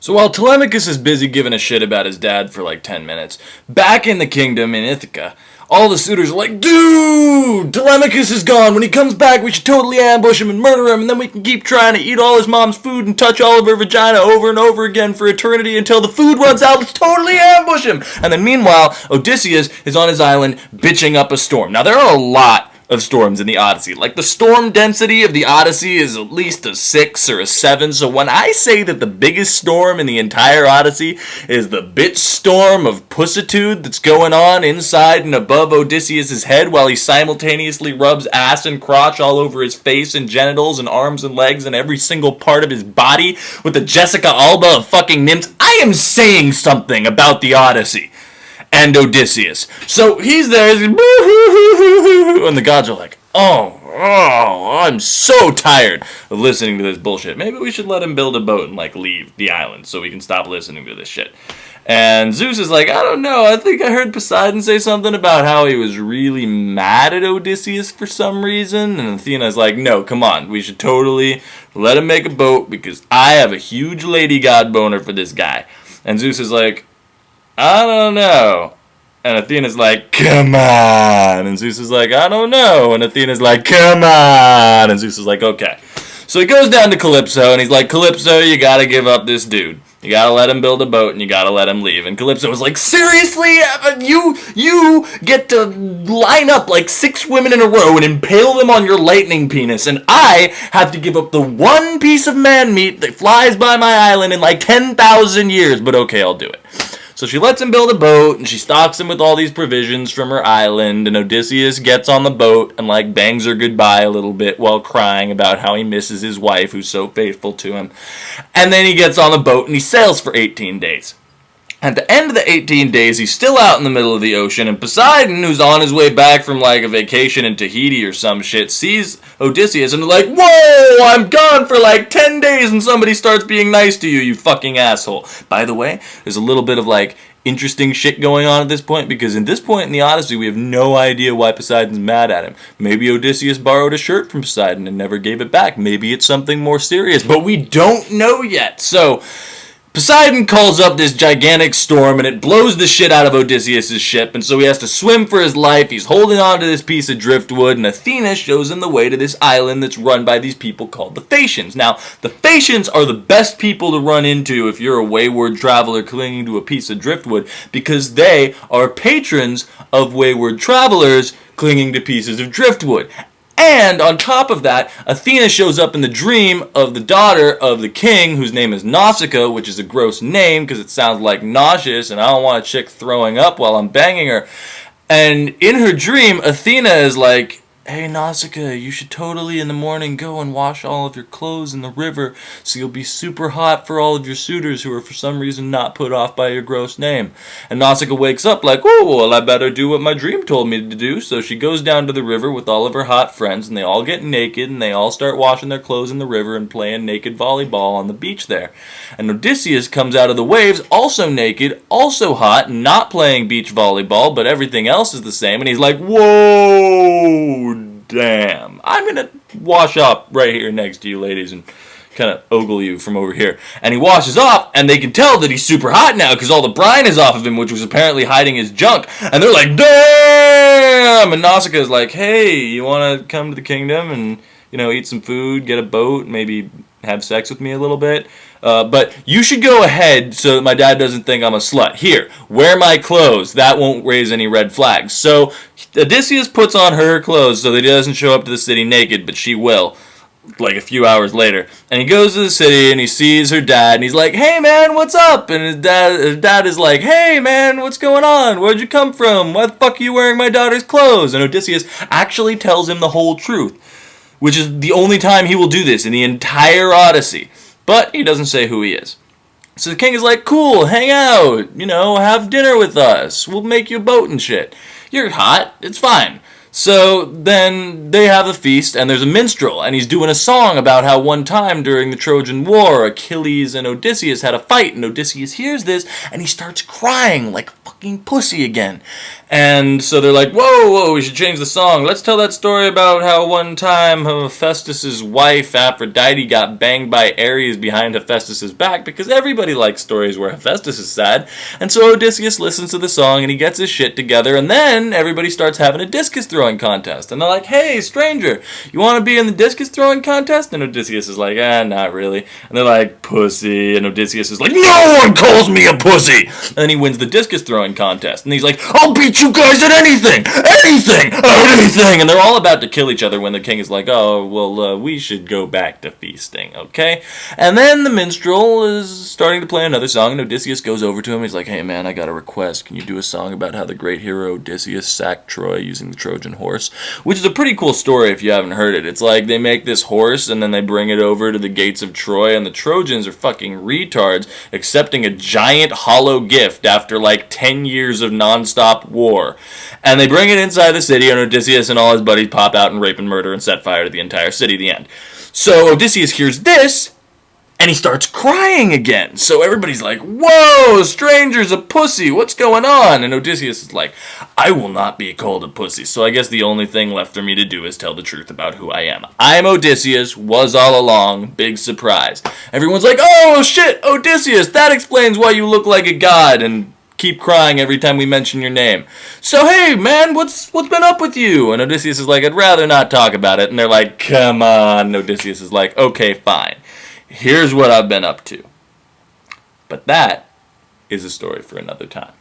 So while Telemachus is busy giving a shit about his dad for like 10 minutes, back in the kingdom in Ithaca, all the suitors are like, dude, Telemachus is gone. When he comes back, we should totally ambush him and murder him, and then we can keep trying to eat all his mom's food and touch all of her vagina over and over again for eternity until the food runs out. Let's totally ambush him. And then meanwhile, Odysseus is on his island bitching up a storm. Now, there are a lot of storms in the Odyssey. Like, the storm density of the Odyssey is at least a 6 or a 7, so when I say that the biggest storm in the entire Odyssey is the bitch storm of pussitude that's going on inside and above Odysseus' head while he simultaneously rubs ass and crotch all over his face and genitals and arms and legs and every single part of his body with the Jessica Alba of fucking nymphs, I am saying something about the Odyssey and Odysseus. So he's there, and the gods are like, oh, I'm so tired of listening to this bullshit. Maybe we should let him build a boat and, like, leave the island so we can stop listening to this shit. And Zeus is like, I don't know, I think I heard Poseidon say something about how he was really mad at Odysseus for some reason. And Athena's like, no, come on, we should totally let him make a boat because I have a huge lady god boner for this guy. And Zeus is like, I don't know. And Athena's like, come on. And Zeus is like, I don't know. And Athena's like, come on. And Zeus is like, okay. So he goes down to Calypso, and he's like, Calypso, you gotta give up this dude. You gotta let him build a boat, and you gotta let him leave. And Calypso was like, seriously? You get to line up like 6 women in a row and impale them on your lightning penis, and I have to give up the one piece of man meat that flies by my island in like 10,000 years. But okay, I'll do it. So she lets him build a boat, and she stocks him with all these provisions from her island, and Odysseus gets on the boat and, like, bangs her goodbye a little bit while crying about how he misses his wife who's so faithful to him. And then he gets on the boat, and he sails for 18 days. At the end of the 18 days, he's still out in the middle of the ocean, and Poseidon, who's on his way back from, like, a vacation in Tahiti or some shit, sees Odysseus and is like, whoa, I'm gone for, like, 10 days and somebody starts being nice to you, you fucking asshole. By the way, there's a little bit of, like, interesting shit going on at this point, because in this point in the Odyssey, we have no idea why Poseidon's mad at him. Maybe Odysseus borrowed a shirt from Poseidon and never gave it back. Maybe it's something more serious, but we don't know yet. So Poseidon calls up this gigantic storm, and it blows the shit out of Odysseus' ship, and so he has to swim for his life. He's holding on to this piece of driftwood, and Athena shows him the way to this island that's run by these people called the Phaeacians. Now, the Phaeacians are the best people to run into if you're a wayward traveler clinging to a piece of driftwood, because they are patrons of wayward travelers clinging to pieces of driftwood. And on top of that, Athena shows up in the dream of the daughter of the king, whose name is Nausicaa, which is a gross name because it sounds like nauseous, and I don't want a chick throwing up while I'm banging her. And in her dream, Athena is like, hey Nausicaa, you should totally in the morning go and wash all of your clothes in the river so you'll be super hot for all of your suitors who are for some reason not put off by your gross name. And Nausicaa wakes up like, oh, well, I better do what my dream told me to do. So she goes down to the river with all of her hot friends, and they all get naked, and they all start washing their clothes in the river and playing naked volleyball on the beach there. And Odysseus comes out of the waves also naked, also hot, not playing beach volleyball, but everything else is the same, and he's like, whoa, damn, I'm gonna wash up right here next to you ladies and kind of ogle you from over here. And he washes off, and they can tell that he's super hot now because all the brine is off of him, which was apparently hiding his junk. And they're like, damn! And Nausicaa is like, hey, you want to come to the kingdom and, you know, eat some food, get a boat, maybe have sex with me a little bit? But you should go ahead so that my dad doesn't think I'm a slut. Here, wear my clothes. That won't raise any red flags. So Odysseus puts on her clothes so that he doesn't show up to the city naked, but she will, like a few hours later. And he goes to the city and he sees her dad and he's like, hey man, what's up? And his dad is like, hey man, what's going on? Where'd you come from? Why the fuck are you wearing my daughter's clothes? And Odysseus actually tells him the whole truth, which is the only time he will do this in the entire Odyssey. But he doesn't say who he is. So the king is like, cool, hang out, you know, have dinner with us. We'll make you a boat and shit. You're hot, it's fine. So then they have a feast, and there's a minstrel, and he's doing a song about how one time during the Trojan War, Achilles and Odysseus had a fight, and Odysseus hears this, and he starts crying like fucking pussy again. And so they're like, whoa, we should change the song. Let's tell that story about how one time Hephaestus' wife, Aphrodite, got banged by Ares behind Hephaestus' back, because everybody likes stories where Hephaestus is sad. And so Odysseus listens to the song, and he gets his shit together, and then everybody starts having a discus throwing contest. And they're like, hey, stranger, you want to be in the discus throwing contest? And Odysseus is like, not really. And they're like, pussy. And Odysseus is like, no one calls me a pussy! And then he wins the discus throwing contest. And he's like, I'll beat you guys at anything! And they're all about to kill each other when the king is like, oh, well, we should go back to feasting, okay? And then the minstrel is starting to play another song, and Odysseus goes over to him. He's like, hey, man, I got a request. Can you do a song about how the great hero Odysseus sacked Troy using the Trojan horse? Which is a pretty cool story if you haven't heard it. It's like they make this horse, and then they bring it over to the gates of Troy, and the Trojans are fucking retards, accepting a giant hollow gift after like 10 years of non-stop war. And they bring it inside the city, and Odysseus and all his buddies pop out and rape and murder and set fire to the entire city. The end. So Odysseus hears this, and he starts crying again. So everybody's like, whoa, stranger's a pussy, what's going on? And Odysseus is like, I will not be called a pussy, so I guess the only thing left for me to do is tell the truth about who I am. I'm Odysseus, was all along, big surprise. Everyone's like, oh shit, Odysseus, that explains why you look like a god, and keep crying every time we mention your name. So hey, man, what's been up with you? And Odysseus is like, I'd rather not talk about it. And they're like, come on. And Odysseus is like, okay, fine. Here's what I've been up to. But that is a story for another time.